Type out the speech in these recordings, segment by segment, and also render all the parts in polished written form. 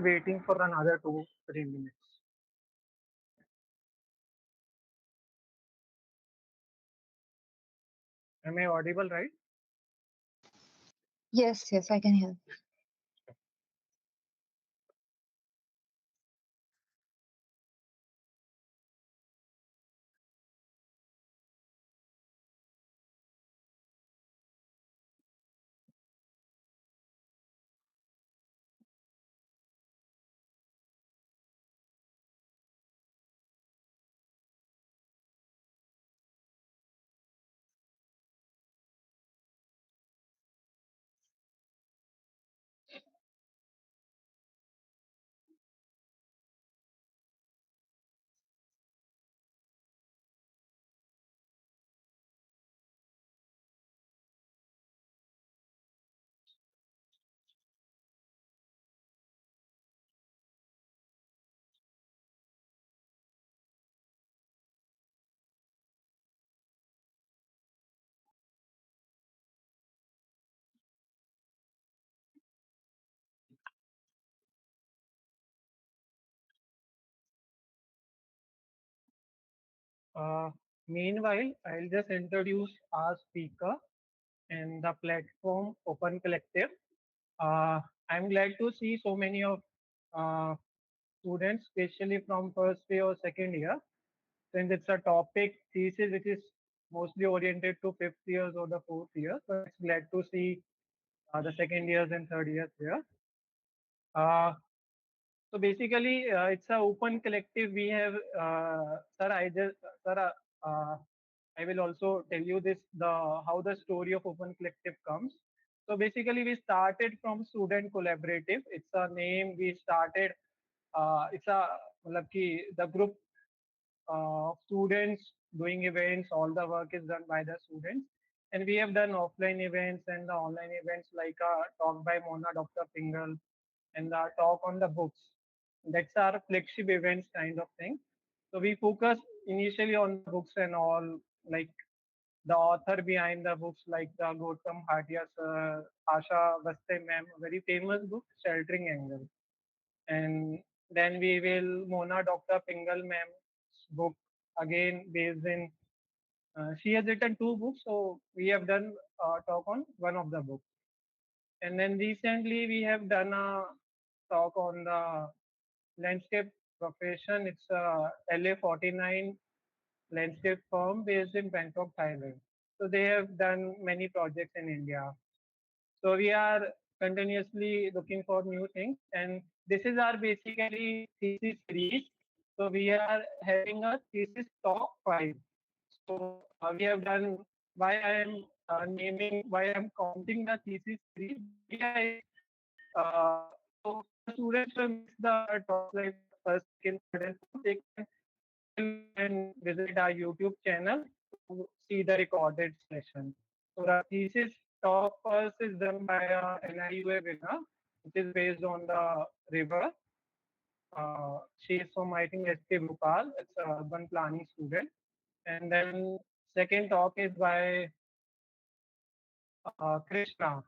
waiting for another 2-3 minutes. Am I audible, right? Yes, yes, I can hear. Uh, Meanwhile, I'll just introduce our speaker and the platform Open Collective. Uh, I'm glad to see so many of uh, students, especially from first year or second year, since it's a topic thesis which is mostly oriented to fifth years or the fourth year. So it's glad to see the second years and third years here. Uh, so basically, it's a open collective. We have, sir. Sir, uh, I will also tell you this the how the story of open collective comes. So basically, we started from student collaborative. It's a name we started. It's a मतलब कि the group students doing events. All the work is done by the students, and we have done offline events and the online events like a talk by Mona Dr. Pingal and the talk on the books. That's our flagship events kind of thing. So we focus initially on the books and all, like the author behind the books, like the Gautam Bhatia sir, Asha Vaste ma'am, very famous book, Sheltering Angle. And then we will Mona Dr. Pingal ma'am's book, again based in, she has written two books, so we have done talk on one of the books. And then recently we have done a talk on the landscape profession. It's a LA49 landscape firm based in Bangkok, Thailand. So they have done many projects in India. So we are continuously looking for new things, and this is our basically thesis series. So we are having a thesis top 5. So we have done why I am naming why I am counting the thesis series. The idea is so for the students who miss the talk like first, second, third, and fourth, they can still go and visit our YouTube channel to see the recorded session. So the thesis talk first is done by a NIUA winner, which is based on the river. She is from I think SK Bhopal. It's a urban planning student. And then second talk is by Krishna.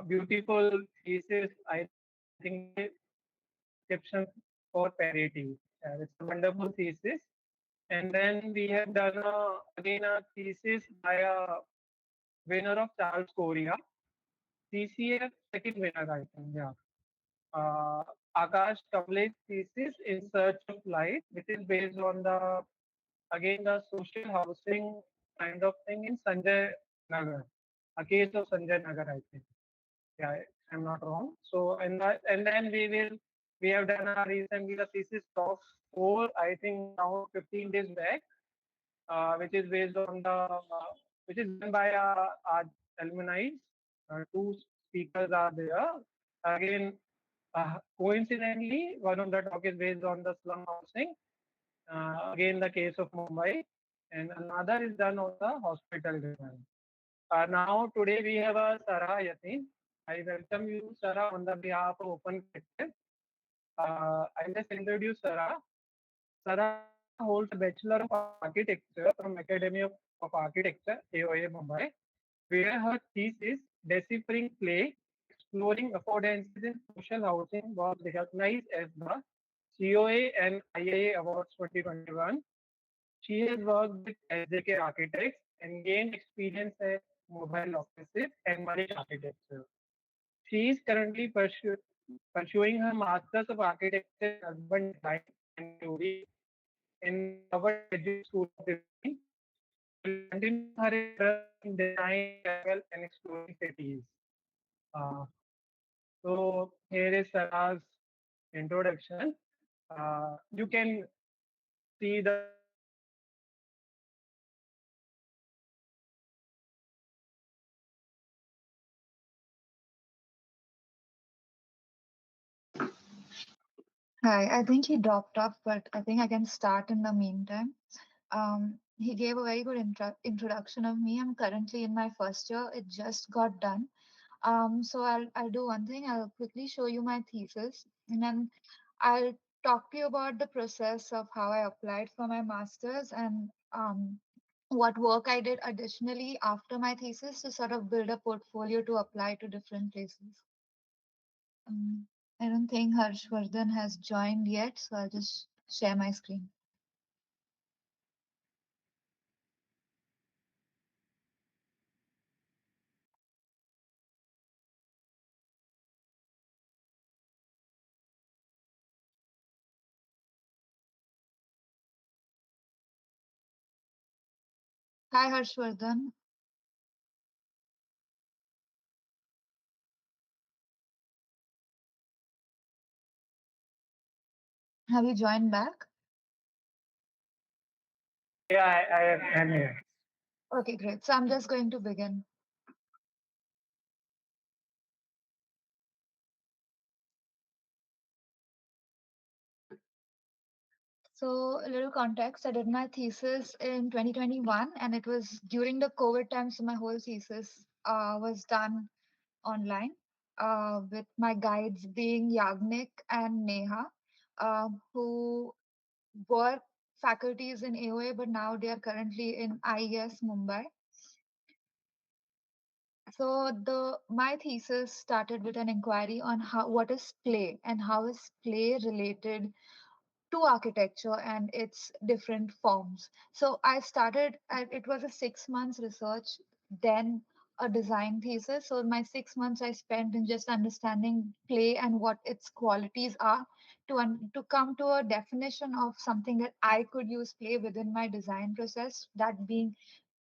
Beautiful thesis. I think they description for parity. It's a wonderful thesis. And then we have done again a thesis by a winner of Charles Korea, CCF second winner, I think. Yeah. Uh, Akash Kamle's thesis in search of light, which is based on the again the social housing kind of thing in Sanjay Nagar, a case of Sanjay Nagar, I think. Yeah, I'm not wrong. So and then we have done a recently the thesis talk for I think now 15 days back, which is based on the which is done by our alumni. Two speakers are there. Again, coincidentally, one of the talk is based on the slum housing. Again, the case of Mumbai, and another is done on the hospital design. Now, today we have a Serah Yatin. I welcome you, Serah, on the behalf of Open Collective. I'll just introduce Serah. Serah holds a Bachelor of Architecture from Academy of Architecture, AOA Mumbai, where her thesis, Deciphering Clay, exploring affordances in social housing was recognized as the COA and IIA Awards 2021. She has worked with SJK architects and gained experience at mobile offices and Manish architecture. She is currently pursuing her Masters of Architecture in Urban Design and Theory in the Harvard Graduate School of Design. She will continue her interest in design, travel, and exploring cities. Uh, so here is Sarah's introduction. You can see the Hi, I think he dropped off, but I think I can start in the meantime. He gave a very good introduction of me. I'm currently in my first year. It just got done. So I'll do one thing. I'll quickly show you my thesis, and then I'll talk to you about the process of how I applied for my master's and what work I did additionally after my thesis to sort of build a portfolio to apply to different places. Um, I don't think Harshvardhan has joined yet, so I'll just share my screen. Hi, Harshvardhan. Have you joined back? yeah, I am here. Okay, great. So I'm just going to begin. So, a little context. I did my thesis in 2021, and it was during the COVID time. So, my whole thesis was done online with my guides being Yagnik and Neha, who were faculties in AOA, but now they are currently in IES Mumbai. So the my thesis started with an inquiry on how what is play and how is play related to architecture and its different forms. So I started, it was a 6 months research, then a design thesis. So my 6 months I spent in just understanding play and what its qualities are to come to a definition of something that I could use play within my design process, that being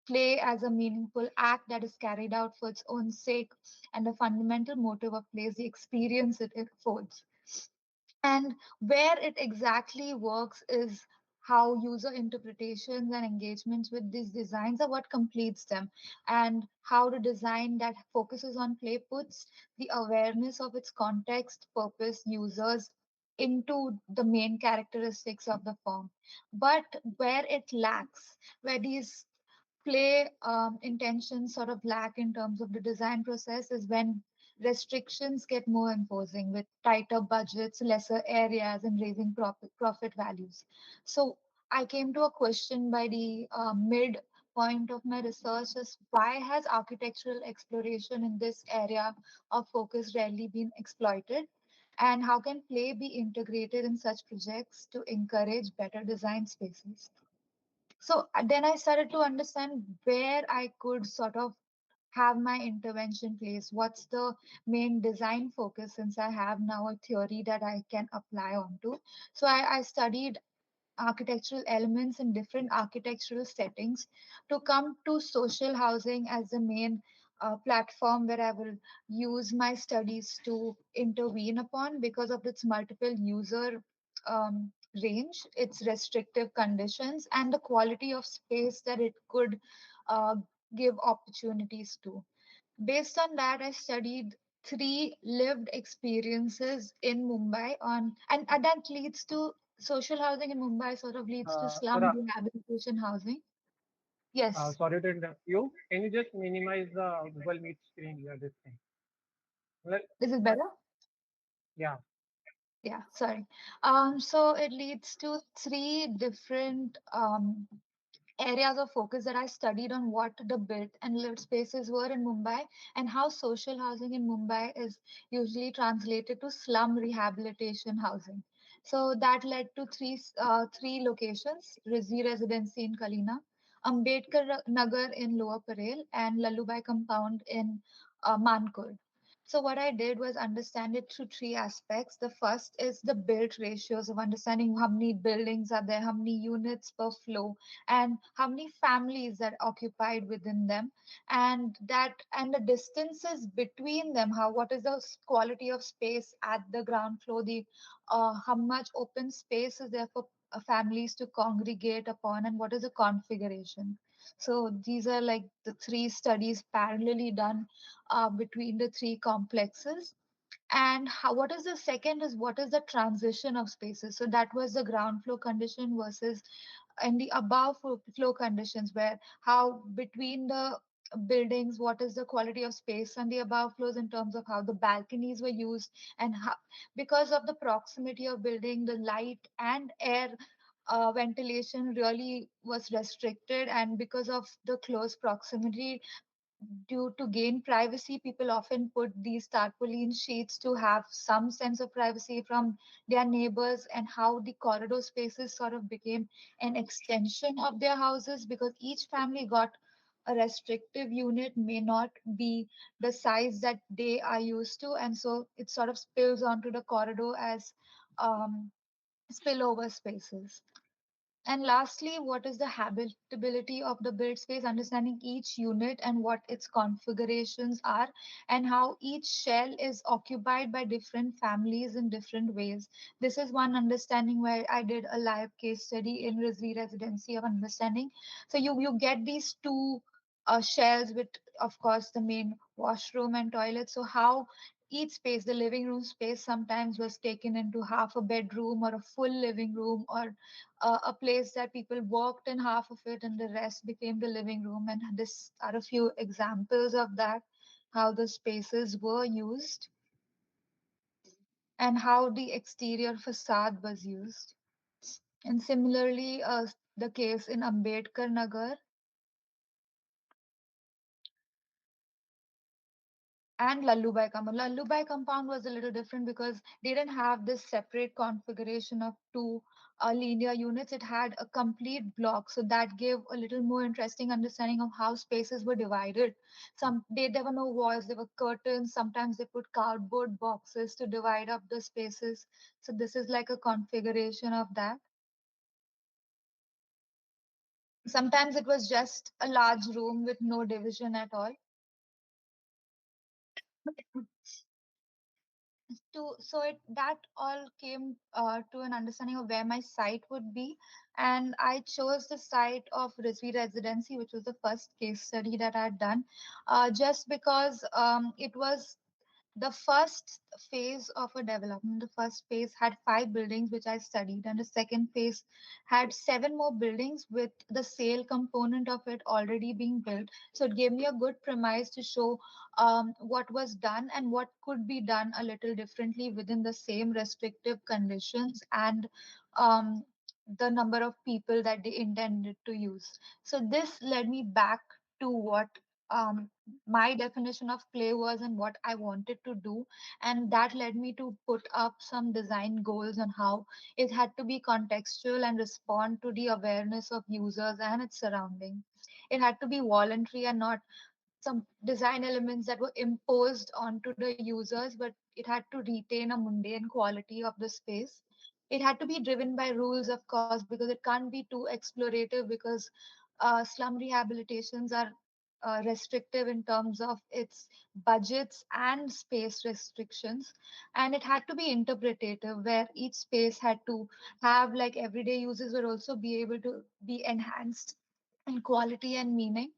play as a meaningful act that is carried out for its own sake, and the fundamental motive of play is the experience it affords. And where it exactly works is how user interpretations and engagements with these designs are what completes them, and how the design that focuses on play puts the awareness of its context, purpose, users into the main characteristics of the form. But where it lacks, where these play intentions sort of lack in terms of the design process, is when restrictions get more imposing with tighter budgets, lesser areas, and raising profit values. So I came to a question by the mid point of my research is why has architectural exploration in this area of focus rarely been exploited? And how can play be integrated in such projects to encourage better design spaces? So then I started to understand where I could sort of have my intervention place. What's the main design focus, since I have now a theory that I can apply onto? So I studied architectural elements in different architectural settings to come to social housing as the main platform where I will use my studies to intervene upon because of its multiple user range, its restrictive conditions, and the quality of space that it could uh, give opportunities to. Based on that, I studied three lived experiences in Mumbai and that leads to social housing in Mumbai, sort of leads to slum Sarah, rehabilitation housing. Yes, sorry to interrupt you. Can you just minimize the Google Meet screen here? This thing. Well, this is better. yeah. Yeah, sorry. So it leads to three different areas of focus that I studied on what the built and lived spaces were in Mumbai and how social housing in Mumbai is usually translated to slum rehabilitation housing. So that led to three locations: Rizvi Residency in Kalina, Ambedkar Nagar in Lower Parel, and Lalubai Compound in Mankur. So what I did was understand it through three aspects. The first is the built ratios of understanding how many buildings are there, how many units per floor, and how many families are occupied within them, and the distances between them. How what is the quality of space at the ground floor? The how much open space is there for families to congregate upon, and what is the configuration? So these are like the three studies parallelly done between the three complexes. And what is the second is what is the transition of spaces. So that was the ground floor condition versus in the above flow conditions, where how between the buildings, what is the quality of space on the above floors in terms of how the balconies were used, and how, because of the proximity of building, the light and air ventilation really was restricted, and because of the close proximity, due to gain privacy, people often put these tarpaulin sheets to have some sense of privacy from their neighbors, and how the corridor spaces sort of became an extension of their houses because each family got a restrictive unit, may not be the size that they are used to, and so it sort of spills onto the corridor as um, spillover spaces. And lastly, what is the habitability of the built space, understanding each unit and what its configurations are, and how each shell is occupied by different families in different ways. This is one understanding where I did a live case study in Rizvi Residency of understanding. So you get these two shells with, of course, the main washroom and toilet. So how each space, the living room space, sometimes was taken into half a bedroom or a full living room, or a place that people worked in half of it and the rest became the living room. And this are a few examples of that, how the spaces were used and how the exterior facade was used. And similarly, the case in Ambedkar Nagar and Lallubai compound. Lallubai compound was a little different because they didn't have this separate configuration of two linear units. It had a complete block, so that gave a little more interesting understanding of how spaces were divided. There were no walls; there were curtains. Sometimes they put cardboard boxes to divide up the spaces. So this is like a configuration of that. Sometimes it was just a large room with no division at all. So it that all came to an understanding of where my site would be, and I chose the site of Rizvi Residency, which was the first case study that I had done, just because it was the first phase of a development. The first phase had 5 buildings, which I studied, and the second phase had 7 more buildings with the sale component of it already being built. So it gave me a good premise to show what was done and what could be done a little differently within the same restrictive conditions and um, the number of people that they intended to use. So this led me back to what my definition of play was and what I wanted to do. And that led me to put up some design goals on how it had to be contextual and respond to the awareness of users and its surrounding. It had to be voluntary and not some design elements that were imposed onto the users, but it had to retain a mundane quality of the space. It had to be driven by rules, of course, because it can't be too explorative, because slum rehabilitations are restrictive in terms of its budgets and space restrictions. And it had to be interpretative, where each space had to have, like, everyday users would also be able to be enhanced in quality and meaning.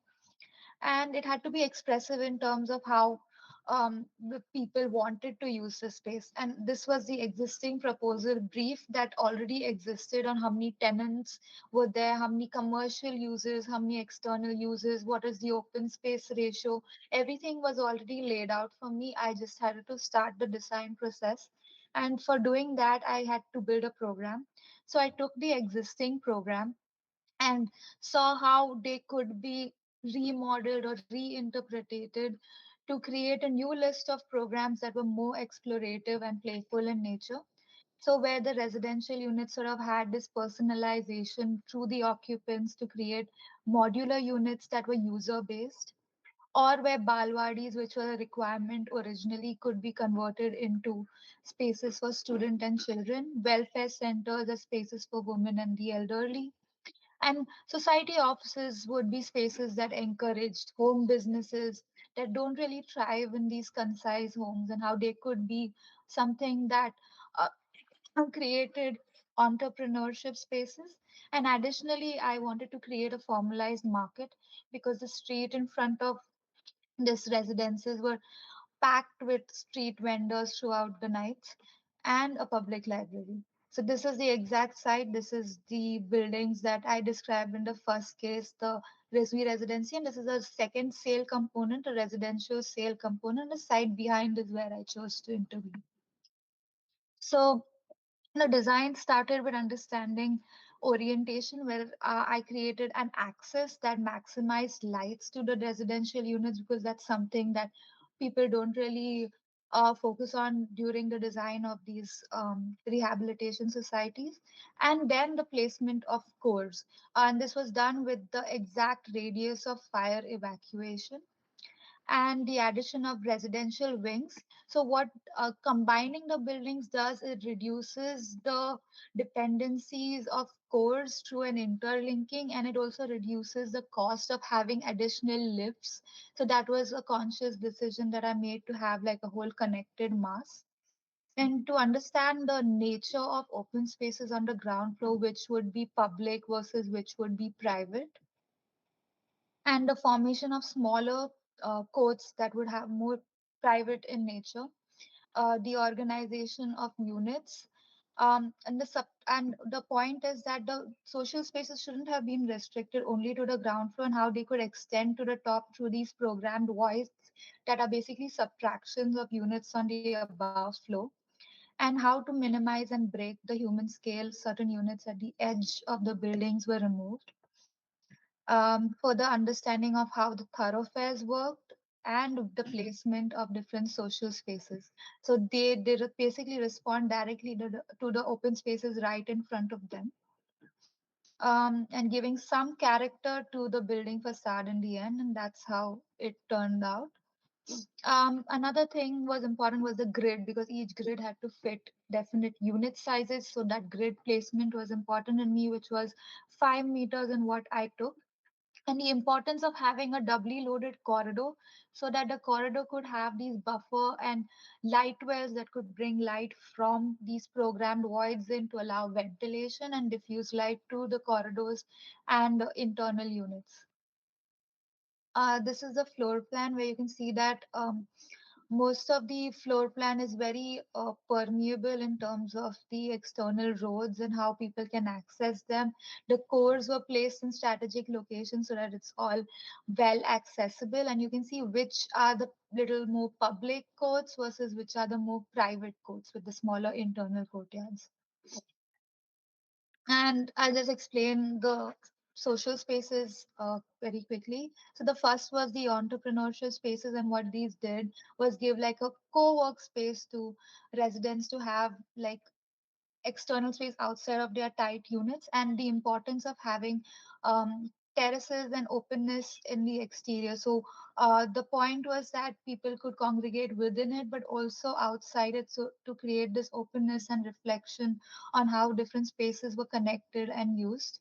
And it had to be expressive in terms of how the people wanted to use the space. And this was the existing proposal brief that already existed on how many tenants were there, how many commercial users, how many external users, what is the open space ratio. Everything was already laid out for me. I just had to start the design process. And for doing that, I had to build a program. So I took the existing program and saw how they could be remodeled or reinterpreted to create a new list of programs that were more explorative and playful in nature. So, where the residential units sort of had this personalization through the occupants to create modular units that were user based, or where balwadis, which were a requirement originally, could be converted into spaces for student and children, welfare centers as spaces for women and the elderly, and society offices would be spaces that encouraged home businesses that don't really thrive in these concise homes, and how they could be something that uh, created entrepreneurship spaces. And additionally, I wanted to create a formalized market because the street in front of this residences were packed with street vendors throughout the nights and a public library. So this is the exact site. This is the buildings that I described in the first case, the Rizvi residency, and this is a second sale component, a residential sale component. The site behind is where I chose to intervene. So the design started with understanding orientation, where I created an axis that maximized lights to the residential units, because that's something that people don't really focus on during the design of these rehabilitation societies. And then the placement of cores. And this was done with the exact radius of fire evacuation and the addition of residential wings. So, what combining the buildings does, it reduces the dependencies of cores through an interlinking, and it also reduces the cost of having additional lifts. So, that was a conscious decision that I made to have like a whole connected mass. And to understand the nature of open spaces on the ground floor, which would be public versus which would be private, and the formation of smaller courts that would have more private in nature, the organization of units, and the point is that the social spaces shouldn't have been restricted only to the ground floor, and how they could extend to the top through these programmed voids that are basically subtractions of units on the above floor, and how to minimize and break the human scale. Certain units at the edge of the buildings were removed. Further understanding of how the thoroughfares worked and the placement of different social spaces. So they basically respond directly to the open spaces right in front of them, and giving some character to the building facade in the end, and that's how it turned out. Another thing was important was the grid, because each grid had to fit definite unit sizes. So that grid placement was important in me, which was 5 meters in what I took, and the importance of having a doubly loaded corridor, so that the corridor could have these buffer and light wells that could bring light from these programmed voids in to allow ventilation and diffuse light to the corridors and internal units. This is the floor plan where you can see that most of the floor plan is very permeable in terms of the external roads and how people can access them. The cores were placed in strategic locations so that it's all well accessible, and you can see which are the little more public courts versus which are the more private courts with the smaller internal courtyards. And I'll just explain the social spaces very quickly. So the first was the entrepreneurship spaces, and what these did was give like a co-work space to residents to have like external space outside of their tight units, and the importance of having terraces and openness in the exterior. So the point was that people could congregate within it, but also outside it, so to create this openness and reflection on how different spaces were connected and used.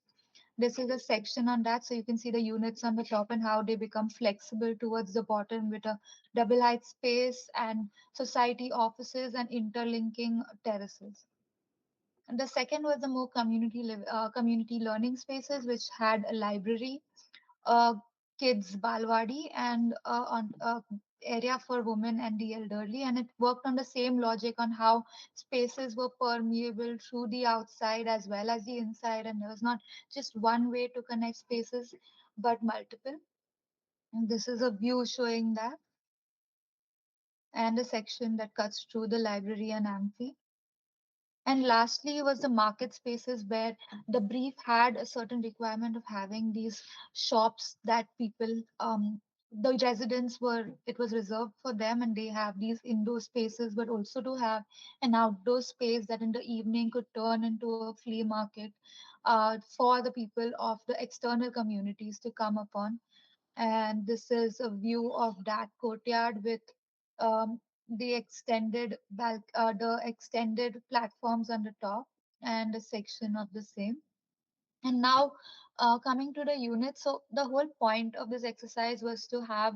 This is a section on that, so you can see the units on the top and how they become flexible towards the bottom with a double height space and society offices and interlinking terraces. And the second was the more community learning spaces, which had a library, a kids balwadi, and on area for women and the elderly. And it worked on the same logic on how spaces were permeable through the outside as well as the inside, and there was not just one way to connect spaces, but multiple. And this is a view showing that, and a section that cuts through the library and amphi. And lastly was the market spaces where the brief had a certain requirement of having these shops that people, the residents were, it was reserved for them, and they have these indoor spaces, but also to have an outdoor space that in the evening could turn into a flea market for the people of the external communities to come upon. And this is a view of that courtyard with the extended platforms on the top and a section of the same. And now, coming to the unit, so the whole point of this exercise was to have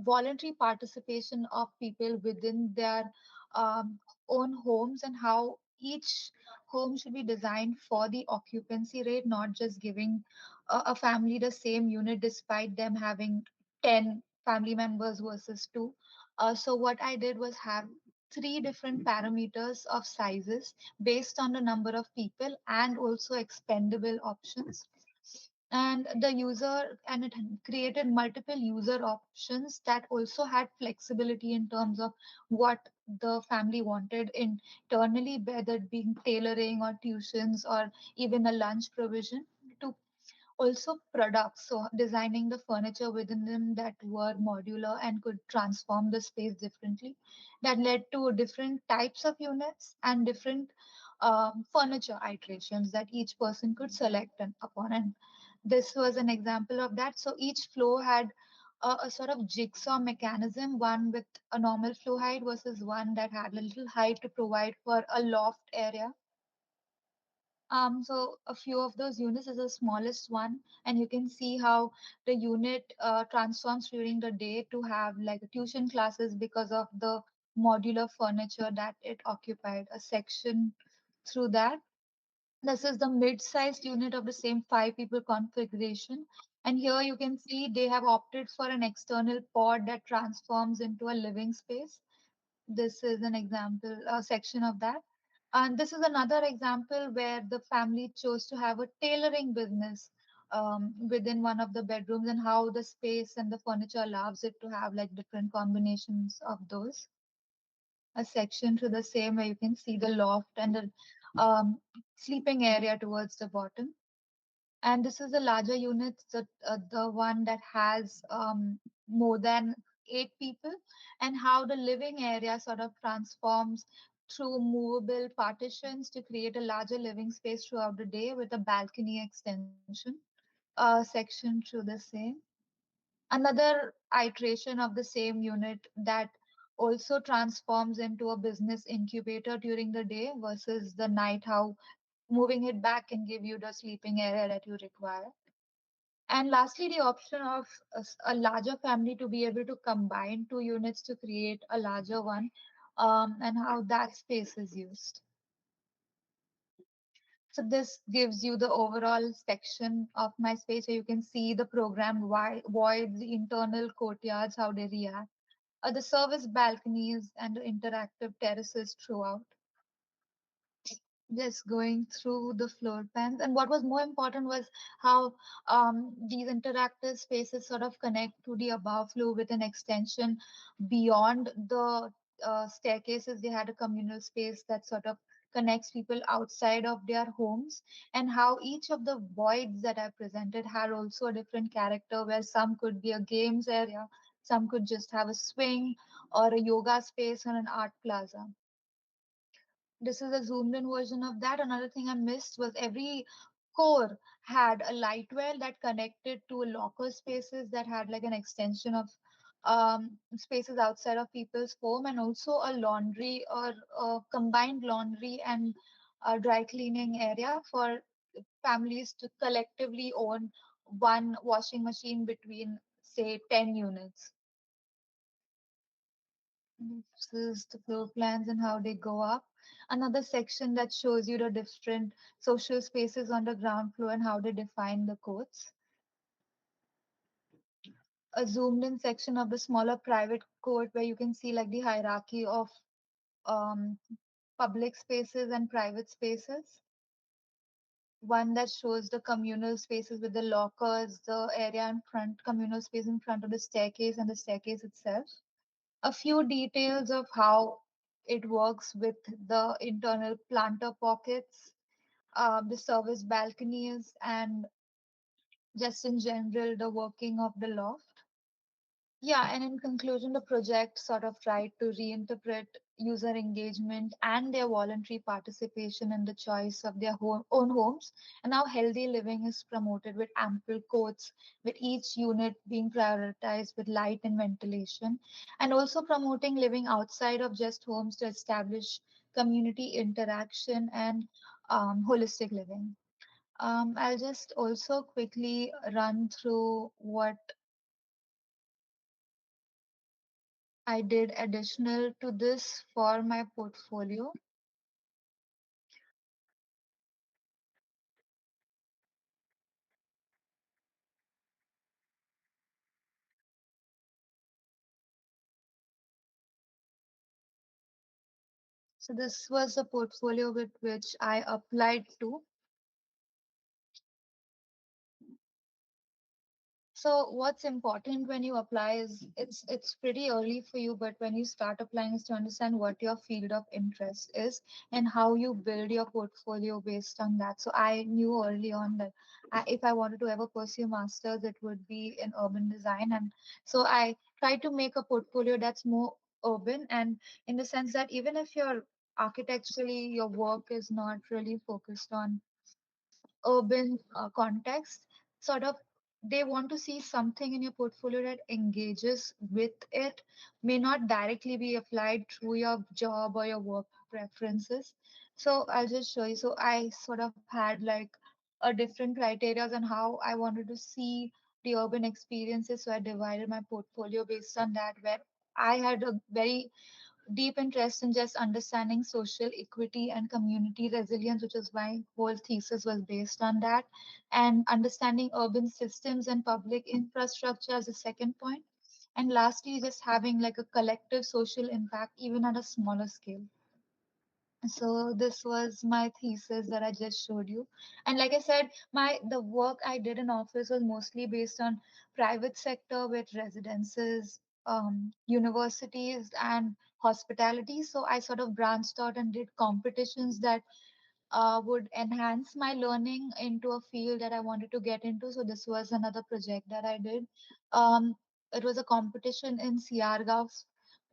voluntary participation of people within their um, own homes, and how each home should be designed for the occupancy rate, not just giving a family the same unit despite them having 10 family members versus two. So what I did was have three different parameters of sizes based on the number of people and also expendable options. And the user, and it created multiple user options that also had flexibility in terms of what the family wanted internally, whether it being tailoring or tuitions or even a lunch provision, to also products, so designing the furniture within them that were modular and could transform the space differently. That led to different types of units and different furniture iterations that each person could select upon. And this was an example of that. So each floor had a sort of jigsaw mechanism, one with a normal floor height versus one that had a little height to provide for a loft area. So a few of those units is the smallest one, and you can see how the unit transforms during the day to have like tuition classes because of the modular furniture that it occupied. A section through that. This is the mid-sized unit of the same five people configuration. And here you can see they have opted for an external pod that transforms into a living space. This is an example, a section of that. And this is another example where the family chose to have a tailoring business within one of the bedrooms, and how the space and the furniture allows it to have like different combinations of those. A section to the same where you can see the loft and the sleeping area towards the bottom. And this is a larger unit, the one that has more than eight people, and how the living area sort of transforms through movable partitions to create a larger living space throughout the day with a balcony extension section through the same. Another iteration of the same unit that also transforms into a business incubator during the day versus the night, how moving it back can give you the sleeping area that you require. And lastly, the option of a larger family to be able to combine two units to create a larger one, and how that space is used. So this gives you the overall section of my space, so you can see the programmed voids, the internal courtyards, how they react, the service balconies, and the interactive terraces throughout. Just going through the floor plans. And what was more important was how these interactive spaces sort of connect to the above floor with an extension beyond the staircases. They had a communal space that sort of connects people outside of their homes, and how each of the voids that I presented had also a different character, where some could be a games area, some could just have a swing or a yoga space or an art plaza. This is a zoomed in version of that. Another thing I missed was every core had a light well that connected to locker spaces that had like an extension of spaces outside of people's home, and also a laundry or a combined laundry and dry cleaning area for families to collectively own one washing machine between, say, 10 units. This is the floor plans and how they go up. Another section that shows you the different social spaces on the ground floor and how they define the courts. A zoomed in section of the smaller private court where you can see like the hierarchy of um, public spaces and private spaces. One that shows the communal spaces with the lockers, the area in front, communal space in front of the staircase and the staircase itself. A few details of how it works with the internal planter pockets, the service balconies, and just in general, the working of the loft. Yeah, and in conclusion, the project sort of tried to reinterpret user engagement and their voluntary participation in the choice of their own homes, and how healthy living is promoted with ample courts, with each unit being prioritized with light and ventilation, and also promoting living outside of just homes to establish community interaction and holistic living. I'll just also quickly run through what I did additional to this for my portfolio. So this was the portfolio with which I applied to. So what's important when you apply is it's pretty early for you, but when you start applying is to understand what your field of interest is and how you build your portfolio based on that. So I knew early on that if I wanted to ever pursue masters, it would be in urban design, and so I tried to make a portfolio that's more urban, and in the sense that even if you're architecturally your work is not really focused on urban context, sort of they want to see something in your portfolio that engages with it, may not directly be applied through your job or your work preferences. So I'll just show you. So I sort of had like a different criteria on how I wanted to see the urban experiences. So I divided my portfolio based on that, where I had a very deep interest in just understanding social equity and community resilience, which is my whole thesis was based on that, and understanding urban systems and public infrastructure as a second point. And lastly, just having like a collective social impact, even at a smaller scale. So this was my thesis that I just showed you. And like I said, the work I did in office was mostly based on private sector with residences, universities, and hospitality. So I sort of branched out and did competitions that would enhance my learning into a field that I wanted to get into. So this was another project that I did. Um, it was a competition in Siargao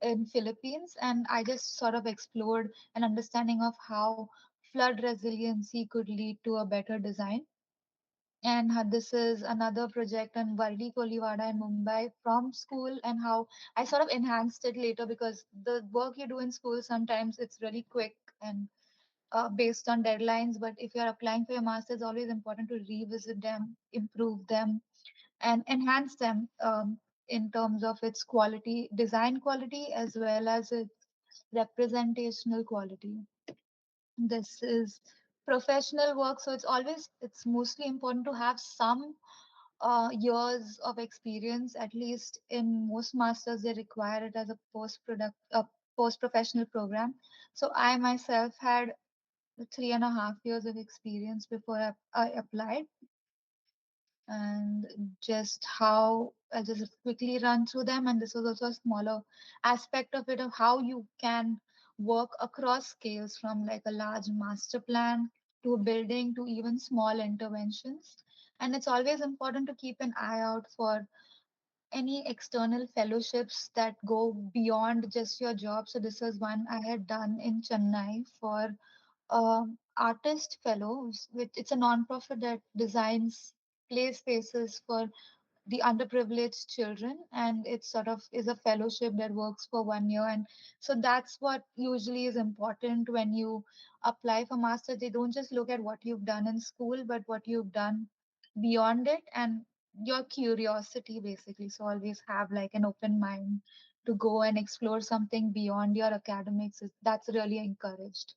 in Philippines, and I just sort of explored an understanding of how flood resiliency could lead to a better design. And this is another project on Varli Kolivada in Mumbai from school, and how I sort of enhanced it later because the work you do in school sometimes it's really quick and based on deadlines. But if you're applying for your master, it's always important to revisit them, improve them, and enhance them in terms of its quality, design quality, as well as its representational quality. This is professional work, so it's mostly important to have some years of experience. At least in most masters, they require it as a post professional program. So I myself had 3.5 years of experience before I applied. And just how I'll just quickly run through them. And this was also a smaller aspect of it, of how you can work across scales, from like a large master plan to a building to even small interventions. And it's always important to keep an eye out for any external fellowships that go beyond just your job. So this is one I had done in Chennai for artist fellows, which it's a nonprofit that designs play spaces for the underprivileged children, and it sort of is a fellowship that works for 1 year. And so that's what usually is important when you apply for master. They don't just look at what you've done in school, but what you've done beyond it, and your curiosity basically. So always have like an open mind to go and explore something beyond your academics. That's really encouraged.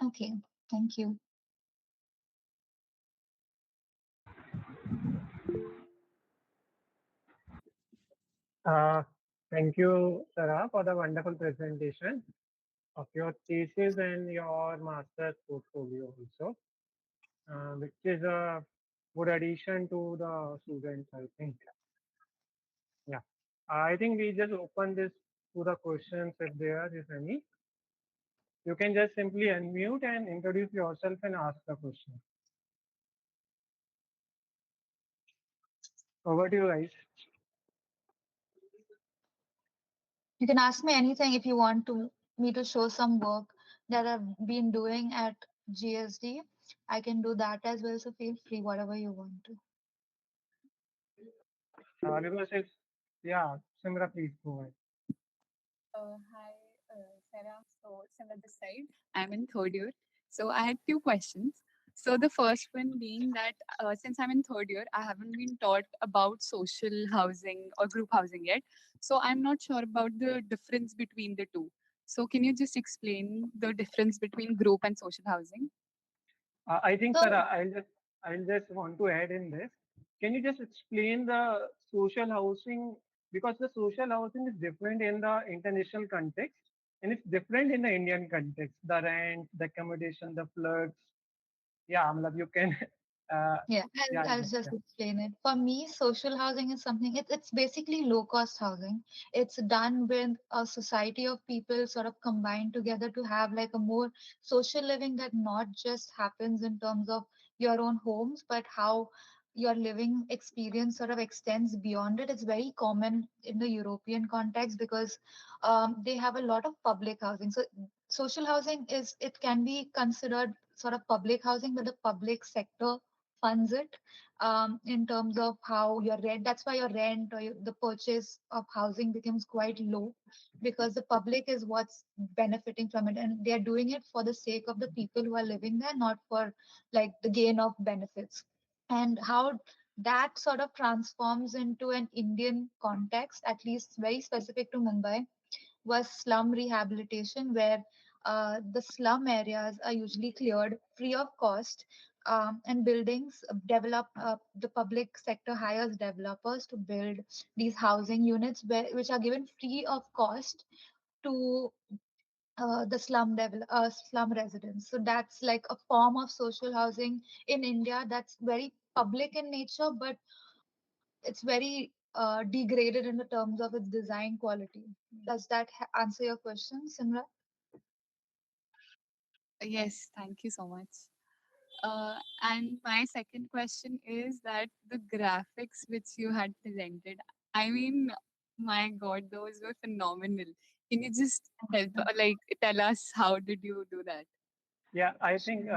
Okay, thank you. Uh, Thank you, Sarah, for the wonderful presentation of your thesis and your master's portfolio also, which is a good addition to the students, I think. Yeah. I think we just open this to the questions if there is any. You can just simply unmute and introduce yourself and ask the question. Over to you guys. You can ask me anything if you want to me to show some work that I've been doing at GSD. I can do that as well. So feel free, whatever you want to. Because it's, yeah, Simra, please go ahead. Hi, Sarah. So, Sarah this side. I'm in third year. So, I had two questions. So, the first one being that since I'm in third year, I haven't been taught about social housing or group housing yet. So, I'm not sure about the difference between the two. So, can you just explain the difference between group and social housing? I think, So Sarah, I'll just want to add in this. Can you just explain the social housing, because the social housing is different in the international context and it's different in the Indian context. The rent, the accommodation, the floods. Yeah, Amlab, you can. Uh, yeah, yeah, I'll just, just yeah. explain it. For me, social housing is something, it's basically low cost housing. It's done with a society of people sort of combined together to have like a more social living that not just happens in terms of your own homes, but how your living experience sort of extends beyond it. It's very common in the European context because they have a lot of public housing. So social housing is, it can be considered sort of public housing, but the public sector funds it in terms of how your rent, that's why your rent or the purchase of housing becomes quite low, because the public is what's benefiting from it, and they're doing it for the sake of the people who are living there, not for like the gain of benefits. And how that sort of transforms into an Indian context, at least very specific to Mumbai, was slum rehabilitation, where the slum areas are usually cleared free of cost, and buildings develop. The public sector hires developers to build these housing units, which are given free of cost to the slum residents. So that's like a form of social housing in India that's very public in nature, but it's very degraded in the terms of its design quality. Does that answer your question, Simra? Yes, thank you so much. And my second question is that the graphics which you had presented, I mean, my God, those were phenomenal. Can you just help, like, tell us how did you do that? Yeah, I think,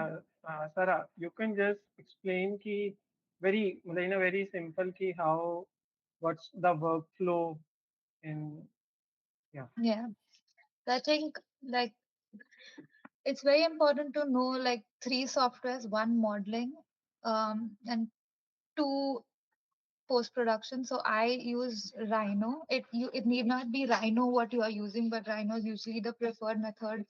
Sarah, you can just explain ki very, in a very simple ki how, what's the workflow in, yeah. Yeah. So I think like it's very important to know like three softwares: one modeling, and two post production. So I use Rhino. It need not be Rhino what you are using, but Rhino is usually the preferred method,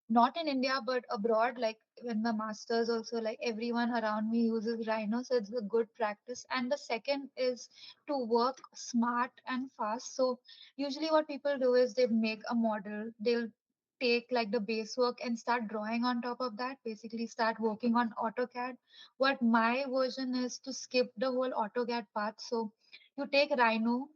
not in India but abroad. Like when my masters also, like everyone around me uses Rhino, so it's a good practice. And the second is to work smart and fast. So usually what people do is they make a model, they'll take like the base work and start drawing on top of that, basically start working on AutoCAD. What my version is to skip the whole AutoCAD part. So you take Rhino,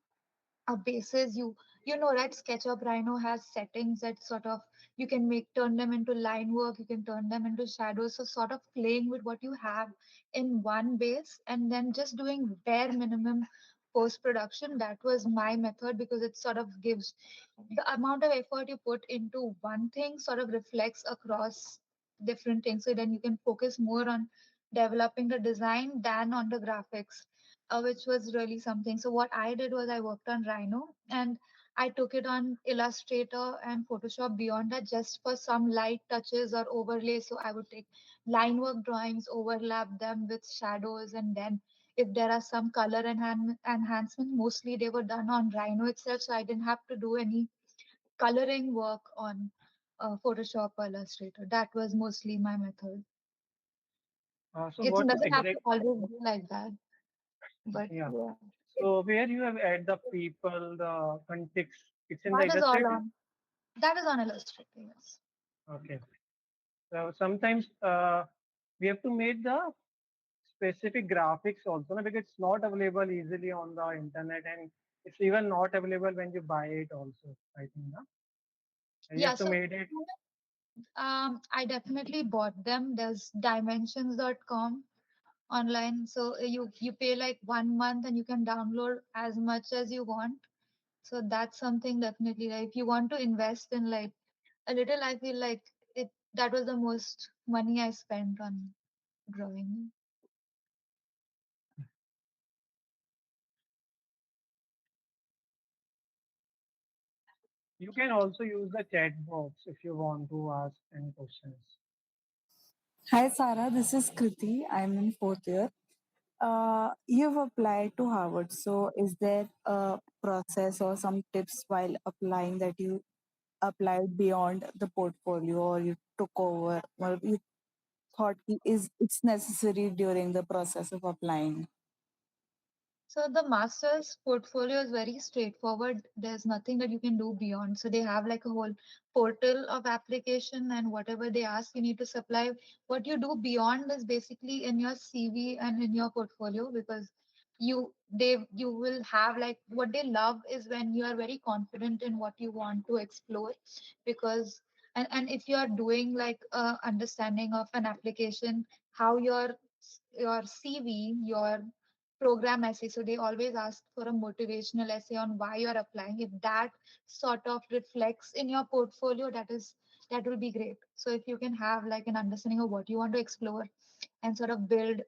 a basis, you know, right? SketchUp, Rhino has settings that sort of, you can make, turn them into line work, you can turn them into shadows. So sort of playing with what you have in one base and then just doing bare minimum post production. That was my method, because it sort of gives the amount of effort you put into one thing sort of reflects across different things, so then you can focus more on developing the design than on the graphics, which was really something. So what I did was I worked on Rhino and I took it on Illustrator and Photoshop beyond that, just for some light touches or overlays. So I would take line work drawings, overlap them with shadows, and then if there are some color enhancement, mostly they were done on Rhino itself. So I didn't have to do any coloring work on Photoshop or Illustrator. That was mostly my method. So It what doesn't have to exact, always be like that, but yeah. yeah. So where you have add the people, the context, it's in the That is all illustrator? on. That is on Illustrator, yes. Okay. So sometimes we have to make the specific graphics also, no, because it's not available easily on the internet and it's even not available when you buy it also, I think. No? You Yeah, have to so make it. I definitely bought them. There's dimensions.com online. So you pay like 1 month and you can download as much as you want. So that's something definitely like if you want to invest in like a little, I feel like it that was the most money I spent on drawing. You can also use the chat box if you want to ask any questions. Hi Sarah, this is Kriti. I'm in fourth year. You've applied to Harvard, so is there a process or some tips while applying that you applied beyond the portfolio or you took over or you thought is it's necessary during the process of applying? So the master's portfolio is very straightforward. There's nothing that you can do beyond. So they have like a whole portal of application and whatever they ask you need to supply. What you do beyond is basically in your CV and in your portfolio because you will have like what they love is when you are very confident in what you want to explore because and if you are doing like understanding of an application how your CV your program essay. So they always ask for a motivational essay on why you're applying. If that sort of reflects in your portfolio, that will be great. So if you can have like an understanding of what you want to explore and sort of build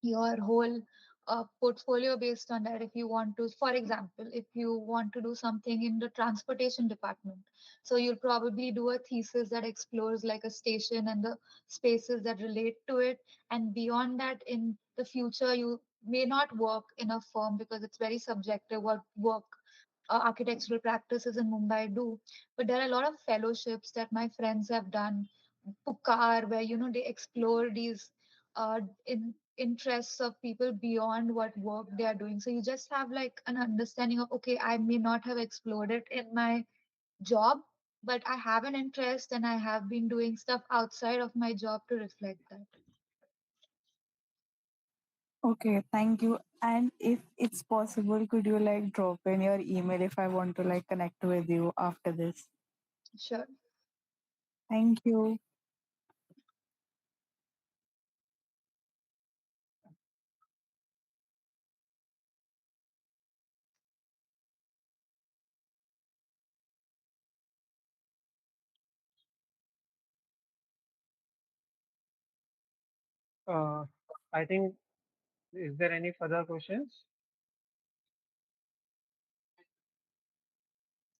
your whole portfolio based on that if you want to for example if you want to do something in the transportation department so you'll probably do a thesis that explores like a station and the spaces that relate to it and beyond that in the future you may not work in a firm because it's very subjective what work architectural practices in Mumbai do. But there are a lot of fellowships that my friends have done, Pukar, where they explore these interests of people beyond what work they are doing. So you just have like an understanding of okay, I may not have explored it in my job, but I have an interest and I have been doing stuff outside of my job to reflect that. Okay, thank you. And if it's possible, could you like drop in your email if I want to like connect with you after this? Sure. Thank you. Uh, I think, is there any further questions?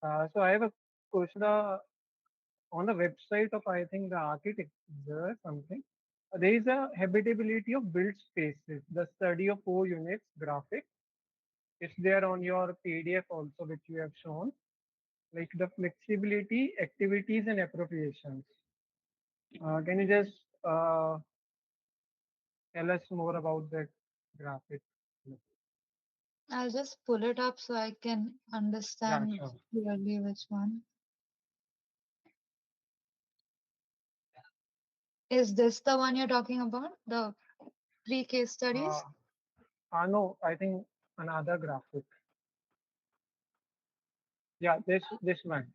So I have a question. On the website of, I think, the architect, there something. There is a habitability of built spaces, the study of 4 units graphic. It's there on your PDF also, which you have shown, like the flexibility, activities, and appropriations. Can you just tell us more about that graphic? I'll just pull it up so I can Yeah, understand sure. clearly which one. Is this the one you're talking about? The three case studies? Uh, no, I think another graphic. Yeah, this one.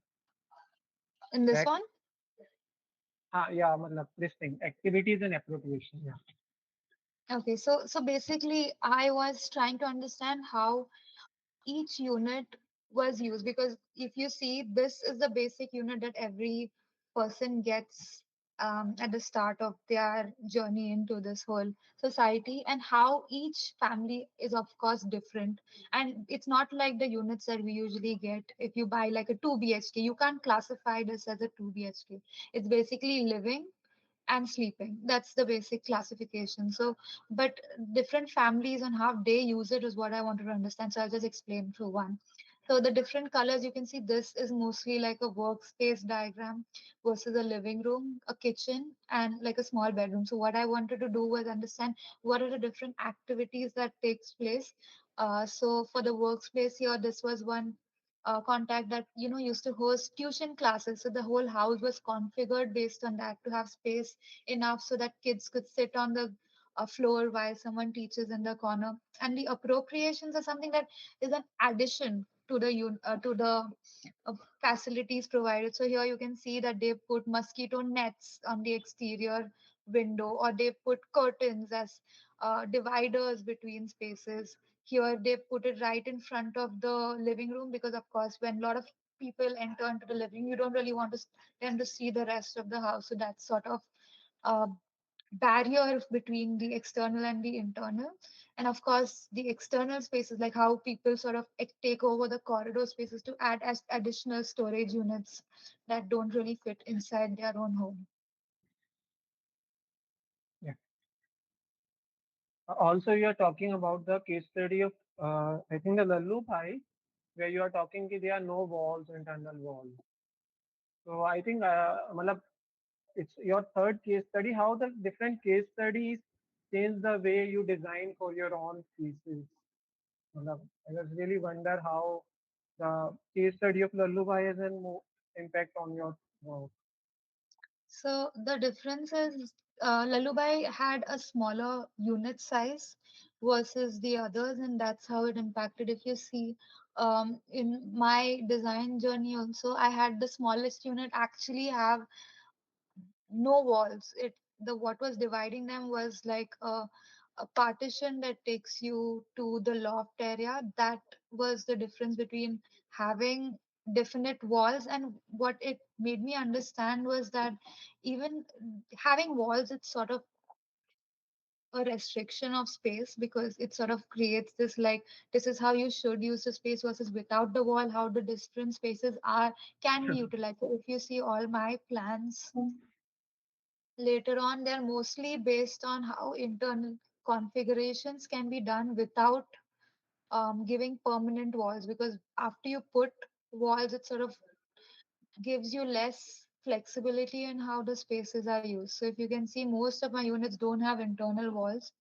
In this That one? yeah, matlab, this thing, activities and appropriation. Yeah. Okay, so basically I was trying to understand how each unit was used because if you see this is the basic unit that every person gets at the start of their journey into this whole society and how each family is of course different and it's not like the units that we usually get if you buy like a 2 bhk you can't classify this as a 2 bhk it's basically living and sleeping. That's the basic classification. So, but different families and how they use it is what I wanted to understand. So I'll just explain through one. So the different colors you can see this is mostly like a workspace diagram versus a living room, a kitchen, and like a small bedroom. So what I wanted to do was understand what are the different activities that takes place. So for the workspace here, this was one contact that used to host tuition classes so the whole house was configured based on that to have space enough so that kids could sit on the a floor while someone teaches in the corner. And the appropriations are something that is an addition to the facilities provided. So here you can see that they put mosquito nets on the exterior window, or they put curtains as dividers between spaces. Here they put it right in front of the living room, because of course when a lot of people enter into the living room, you don't really want to them to see the rest of the house. So that's sort of uh, barrier between the external and the internal. And of course the external spaces, like how people sort of take over the corridor spaces to add as additional storage units that don't really fit inside their own home. Yeah. Also, you are talking about the case study of, I think, the Lallu Bhai, where you are talking that there are no walls, internal walls. So I think, matlab, it's your third case study. How the different case studies change the way you design for your own thesis. Matlab, I just really wonder how the case study of Lallu Bhai has an impact on your work. So the difference is Lalubai had a smaller unit size versus the others, and that's how it impacted. If you see, in my design journey also, I had the smallest unit actually have no walls. It the what was dividing them was like a partition that takes you to the loft area. That was the difference between having definite walls, and what it made me understand was that even having walls, it's sort of a restriction of space, because it sort of creates this like this is how you should use the space, versus without the wall how the different spaces are can be utilized. So if you see all my plans later on, they're mostly based on how internal configurations can be done without giving permanent walls, because after you put walls, it sort of gives you less flexibility in how the spaces are used. So if you can see, most of my units don't have internal walls,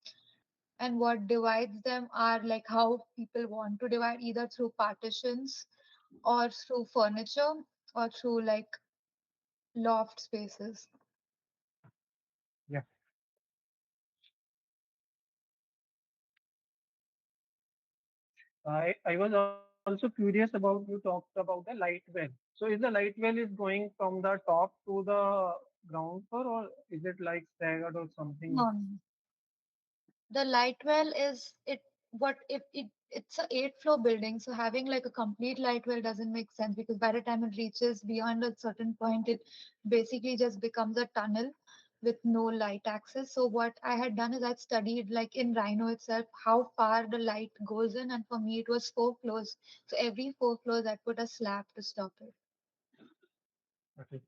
and what divides them are like how people want to divide, either through partitions or through furniture or through like loft spaces. Yeah. I was also curious about, you talked about the light well. So is the light well is going from the top to the ground floor, or is it like staggered or something? No, the light well is it what if it's a 8 floor building, so having like a complete light well doesn't make sense, because by the time it reaches beyond a certain point, it basically just becomes a tunnel with no light access. So what I had done is I'd studied like in Rhino itself how far the light goes in, and for me it was 4 floors. So every 4 floors I put a slab to stop it. Okay.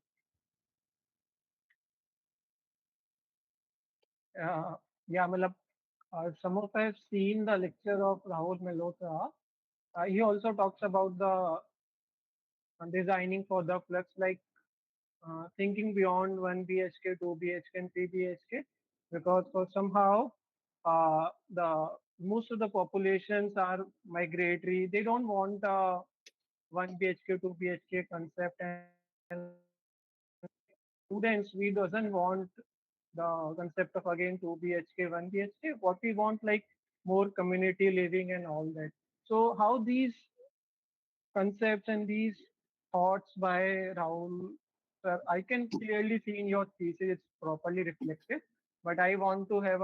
Uh, yeah, matlab, some of us have seen the lecture of Rahul Malhotra. He also talks about the designing for the flux, like thinking beyond 1 BHK, 2 BHK, and 3 BHK, because for somehow the most of the populations are migratory. They don't want 1 BHK, 2 BHK concept, and students, we doesn't want the concept of again 2 BHK, 1 BHK. What we want, like more community living and all that. So how these concepts and these thoughts by Rahul, sir, I can clearly see in your thesis it's properly reflected. But I want to have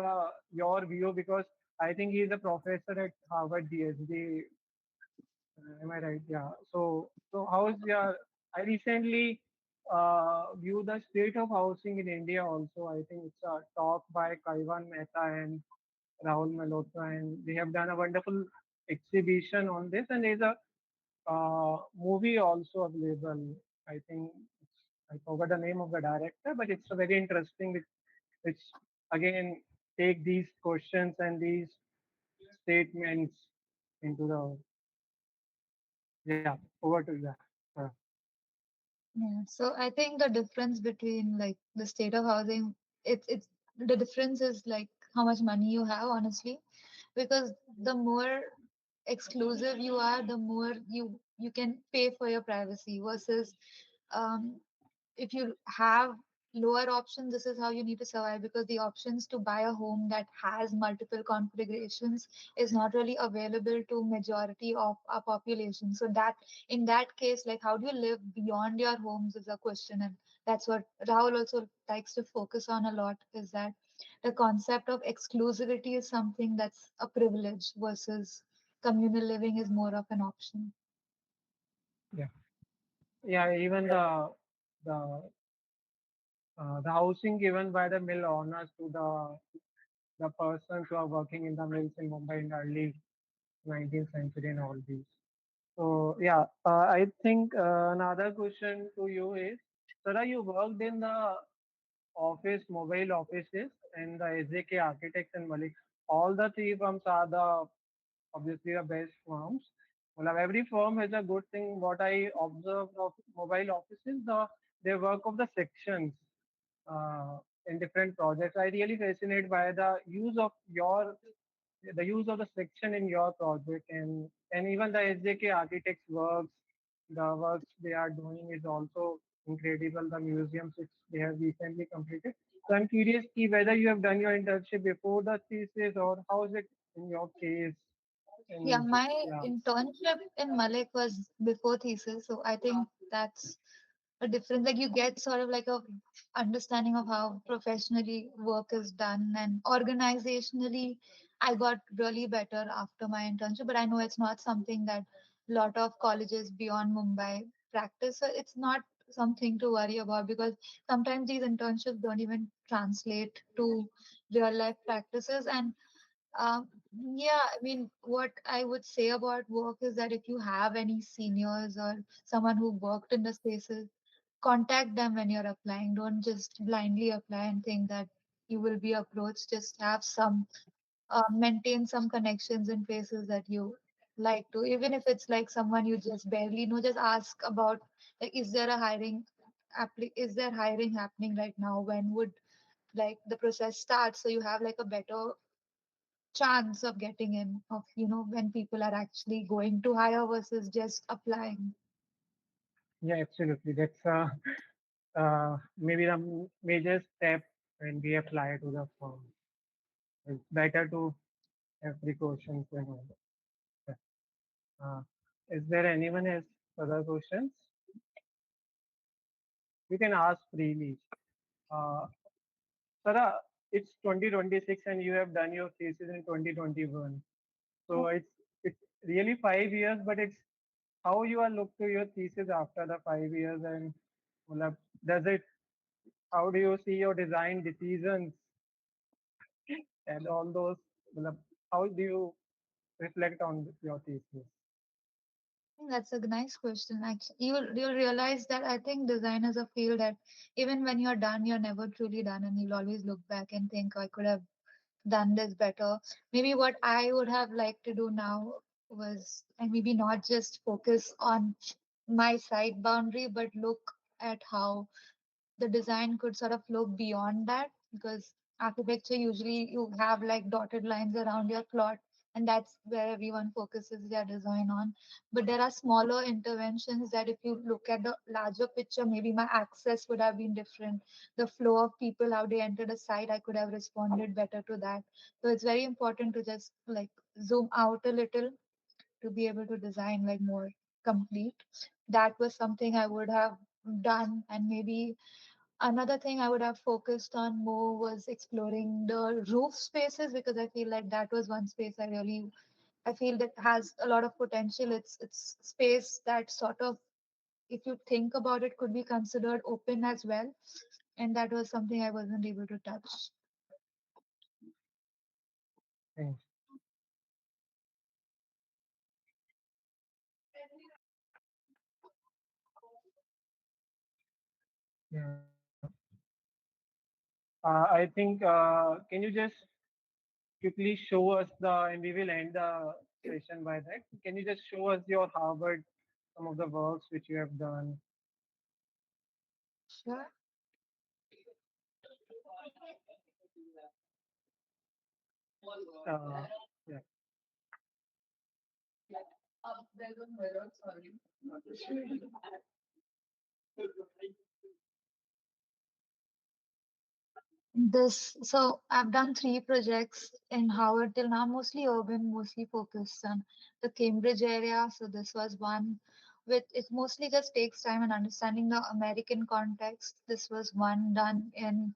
your view, because I think he's a professor at Harvard DSD. Am I right? Yeah. So how is your? I recently view the state of housing in India. Also, I think it's a talk by Kaivan Mehta and Rahul Malhotra, and they have done a wonderful exhibition on this. And there's a movie also available. I think I forgot the name of the director, but it's a very interesting, which again take these questions and these statements into the, yeah, over to you. Uh, Yeah, so I think the difference between like the state of housing, it's the difference is like how much money you have, honestly, because the more exclusive you are, the more you can pay for your privacy, versus um, if you have lower options, this is how you need to survive, because the options to buy a home that has multiple configurations is not really available to majority of our population. So that, in that case, like, how do you live beyond your homes is a question. And that's what Rahul also likes to focus on a lot, is that the concept of exclusivity is something that's a privilege versus communal living is more of an option. Yeah, yeah. Even the the housing given by the mill owners to the persons who are working in the mills in Mumbai in the early 19th century and all these. So yeah, I think another question to you is, Sarah, you worked in the office, mobile offices, and the SJK Architects and Malik. All the three firms are the obviously the best firms. Well, every firm has a good thing. What I observed of mobile offices, the work of the sections in different projects. I really fascinated by the use of the section in your project, and even the SJK architects works, the works they are doing is also incredible. The museums which they have recently completed. So I'm curious whether you have done your internship before the thesis or how is it in your case? Yeah, And my yeah, internship in Malik was before thesis, so I think that's a difference. Like, you get sort of like a understanding of how professionally work is done, and organizationally I got really better after my internship. But I know it's not something that a lot of colleges beyond Mumbai practice, so it's not something to worry about, because sometimes these internships don't even translate to real life practices. And yeah, I mean, what I would say about work is that if you have any seniors or someone who worked in the spaces, contact them when you're applying. Don't just blindly apply and think that you will be approached. Just have some, maintain some connections in places that you like to. Even if it's like someone you just barely know, just ask about, like, is there a is there hiring happening right now? When would like the process start? So you have like a better chance of getting in, of when people are actually going to hire versus just applying. yeah, absolutely. That's maybe the major step when we apply to the firm. It's better to have precautions and all that. Uh, is there anyone has further questions? You can ask freely. Uh, Sarah, it's 2026 and you have done your thesis in 2021. So it's really 5 years, but it's how you are look to your thesis after the 5 years, and matlab, does it, how do you see your design decisions and all those, matlab, how do you reflect on your thesis? That's a nice question. Actually, you'll realize that I think design is a field that even when you're done, you're never truly done, and you'll always look back and think, I could have done this better. Maybe what I would have liked to do now was, and maybe not just focus on my side boundary, but look at how the design could sort of flow beyond that, because architecture usually you have like dotted lines around your plot, and that's where everyone focuses their design on. But there are smaller interventions that if you look at the larger picture, maybe my access would have been different, the flow of people, how they entered a site, I could have responded better to that. So it's very important to just like zoom out a little to be able to design like more complete. That was something I would have done. And maybe another thing I would have focused on more was exploring the roof spaces, because I feel like that was one space I feel that has a lot of potential. It's space that sort of, if you think about it, could be considered open as well. And that was something I wasn't able to touch. Thanks. Yeah. I think, can you just quickly show us and we will end the session by that. Can you just show us your Harvard, some of the works which you have done? Sure. Uh, yeah. This so I've done three projects in Howard till now, mostly urban, mostly focused on the Cambridge area. So this was one with it mostly just takes time and understanding the American context. This was one done in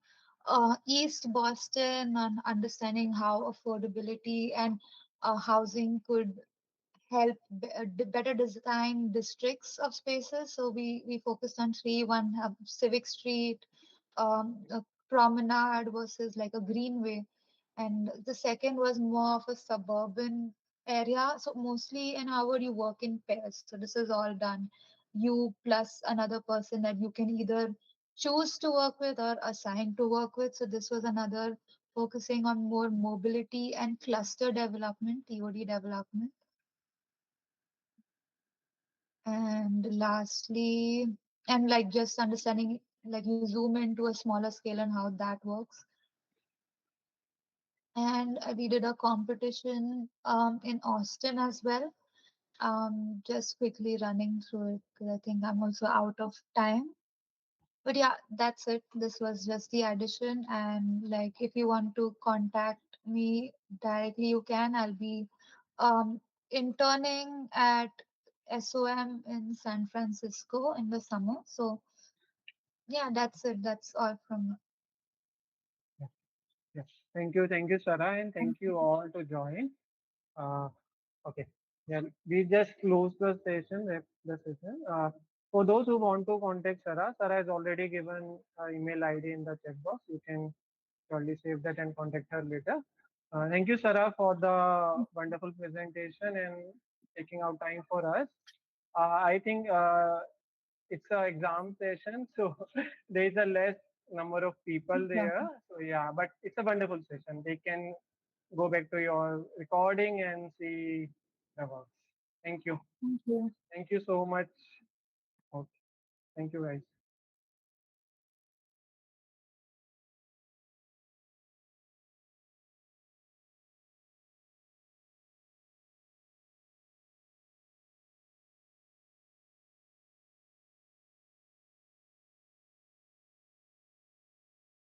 East Boston on understanding how affordability and housing could help better design districts of spaces. So we focused on three: one civic street, a promenade versus like a greenway, and the second was more of a suburban area. So mostly in Howard you work in pairs. So this is all done you plus another person that you can either choose to work with or assign to work with. So this was another focusing on more mobility and cluster development, TOD development. And lastly, and like just understanding, like you zoom into a smaller scale and how that works. And we did a competition in Austin as well. Just quickly running through it because I think I'm also out of time. But yeah, that's it. This was just the addition. And like, if you want to contact me directly, you can. I'll be um, interning at SOM in San Francisco in the summer. So yeah, that's it. That's all from Yeah. Yes. Thank you, Sarah, and thank you all to join. Uh, okay. Yeah, we just closed the session. The session. For those who want to contact Sarah, Sarah has already given her email ID in the chat box. You can surely save that and contact her later. Thank you, Sarah, for the wonderful presentation and taking out time for us. I think it's a exam session, so there is a less number of people there. you. So yeah, but it's a wonderful session. They can go back to your recording and see the works. Thank you. Thank you. Thank you so much. Okay. Thank you, guys.